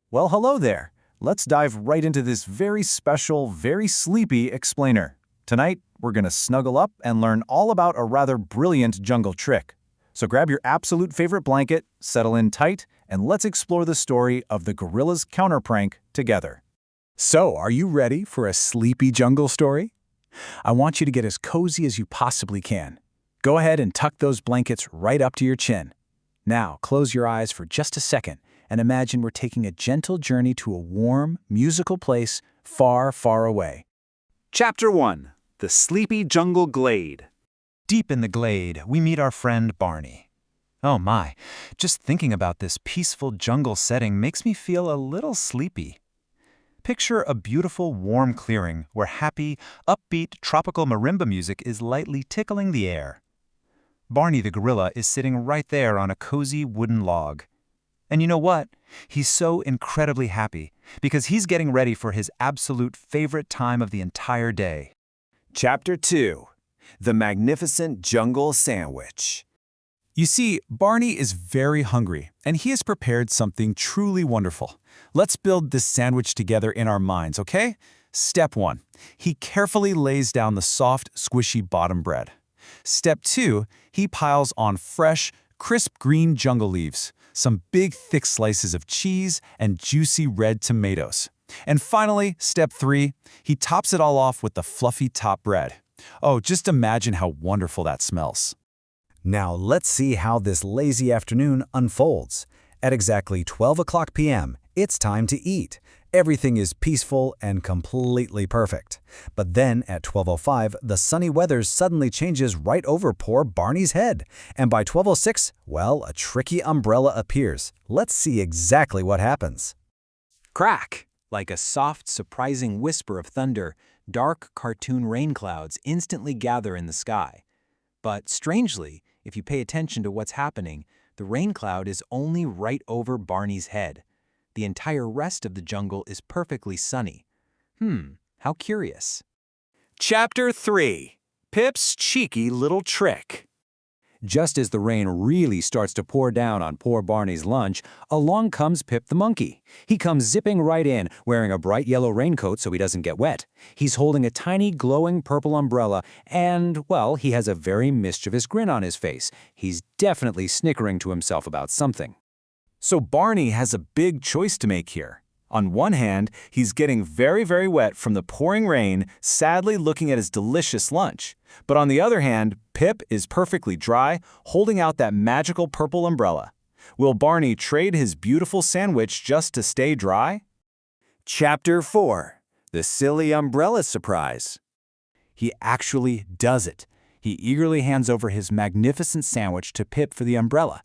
Well, hello there. Let's dive right into this very special, very sleepy explainer. Tonight, we're going to snuggle up and learn all about a rather brilliant jungle trick. So grab your absolute favorite blanket, settle in tight, and let's explore the story of the gorilla's counter prank together. So, are you ready for a sleepy jungle story? I want you to get as cozy as you possibly can. Go ahead and tuck those blankets right up to your chin. Now, close your eyes for just a second and imagine we're taking a gentle journey to a warm, musical place far, far away. Chapter 1. The Sleepy Jungle Glade. Deep in the glade, we meet our friend Barney. Oh my, just thinking about this peaceful jungle setting makes me feel a little sleepy. Picture a beautiful, warm clearing where happy, upbeat, tropical marimba music is lightly tickling the air. Barney the gorilla is sitting right there on a cozy wooden log. And you know what? He's so incredibly happy because he's getting ready for his absolute favorite time of the entire day. Chapter 2. The Magnificent Jungle Sandwich. You see, Barney is very hungry, and he has prepared something truly wonderful. Let's build this sandwich together in our minds, okay? Step 1. He carefully lays down the soft, squishy bottom bread. Step 2. He piles on fresh, crisp green jungle leaves, some big thick slices of cheese, and juicy red tomatoes. And finally, step 3, he tops it all off with the fluffy top bread. Oh, just imagine how wonderful that smells. Now let's see how this lazy afternoon unfolds. At exactly 12 o'clock p.m., it's time to eat. Everything is peaceful and completely perfect. But then at 12:05, the sunny weather suddenly changes right over poor Barney's head. And by 12:06, well, a tricky umbrella appears. Let's see exactly what happens. Crack! Like a soft, surprising whisper of thunder, dark cartoon rain clouds instantly gather in the sky. But strangely, if you pay attention to what's happening, the rain cloud is only right over Barney's head. The entire rest of the jungle is perfectly sunny. How curious. Chapter 3. Pip's Cheeky Little Trick. Just as the rain really starts to pour down on poor Barney's lunch, along comes Pip the monkey. He comes zipping right in, wearing a bright yellow raincoat so he doesn't get wet. He's holding a tiny glowing purple umbrella and, well, he has a very mischievous grin on his face. He's definitely snickering to himself about something. So Barney has a big choice to make here. On one hand, he's getting very, very wet from the pouring rain, sadly looking at his delicious lunch. But on the other hand, Pip is perfectly dry, holding out that magical purple umbrella. Will Barney trade his beautiful sandwich just to stay dry? Chapter 4. The Silly Umbrella Surprise. He actually does it. He eagerly hands over his magnificent sandwich to Pip for the umbrella.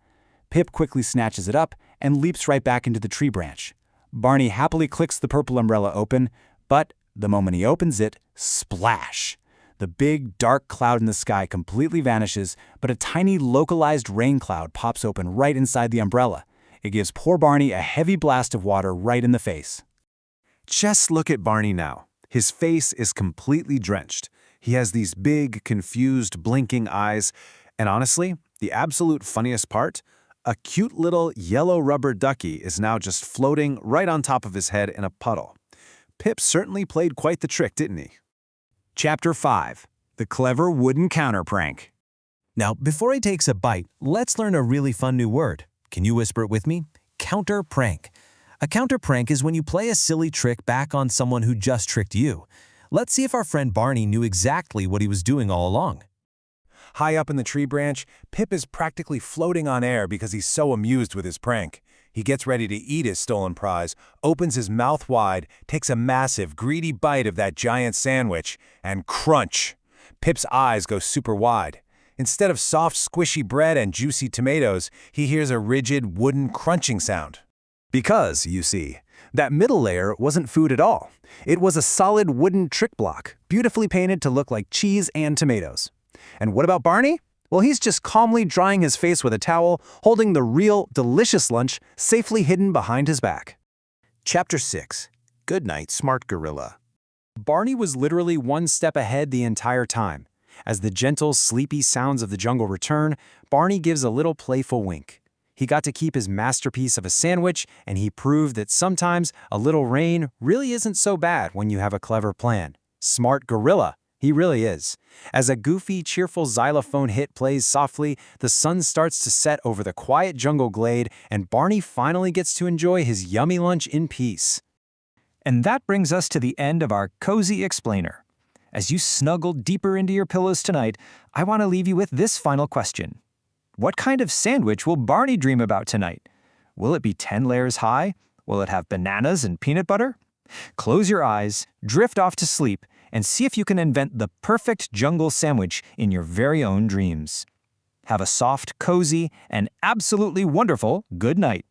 Pip quickly snatches it up and leaps right back into the tree branch. Barney happily clicks the purple umbrella open, but the moment he opens it, splash! The big, dark cloud in the sky completely vanishes, but a tiny localized rain cloud pops open right inside the umbrella. It gives poor Barney a heavy blast of water right in the face. Just look at Barney now. His face is completely drenched. He has these big, confused, blinking eyes, and honestly, the absolute funniest part, a cute little yellow rubber ducky is now just floating right on top of his head in a puddle. Pip certainly played quite the trick, didn't he? Chapter 5. The Clever Wooden Counter Prank. Now, before he takes a bite, let's learn a really fun new word. Can you whisper it with me? Counter prank. A counter prank is when you play a silly trick back on someone who just tricked you. Let's see if our friend Barney knew exactly what he was doing all along. High up in the tree branch, Pip is practically floating on air because he's so amused with his prank. He gets ready to eat his stolen prize, opens his mouth wide, takes a massive, greedy bite of that giant sandwich, and crunch! Pip's eyes go super wide. Instead of soft, squishy bread and juicy tomatoes, he hears a rigid, wooden crunching sound. Because, you see, that middle layer wasn't food at all. It was a solid wooden trick block, beautifully painted to look like cheese and tomatoes. And what about Barney? Well, he's just calmly drying his face with a towel, holding the real, delicious lunch safely hidden behind his back. Chapter 6. Good Night, Smart Gorilla. Barney was literally one step ahead the entire time. As the gentle, sleepy sounds of the jungle return, Barney gives a little playful wink. He got to keep his masterpiece of a sandwich, and he proved that sometimes a little rain really isn't so bad when you have a clever plan. Smart gorilla, he really is. As a goofy, cheerful xylophone hit plays softly, the sun starts to set over the quiet jungle glade, and Barney finally gets to enjoy his yummy lunch in peace. And that brings us to the end of our Cozy Explainer. As you snuggle deeper into your pillows tonight, I want to leave you with this final question. What kind of sandwich will Barney dream about tonight? Will it be 10 layers high? Will it have bananas and peanut butter? Close your eyes, drift off to sleep, and see if you can invent the perfect jungle sandwich in your very own dreams. Have a soft, cozy, and absolutely wonderful good night.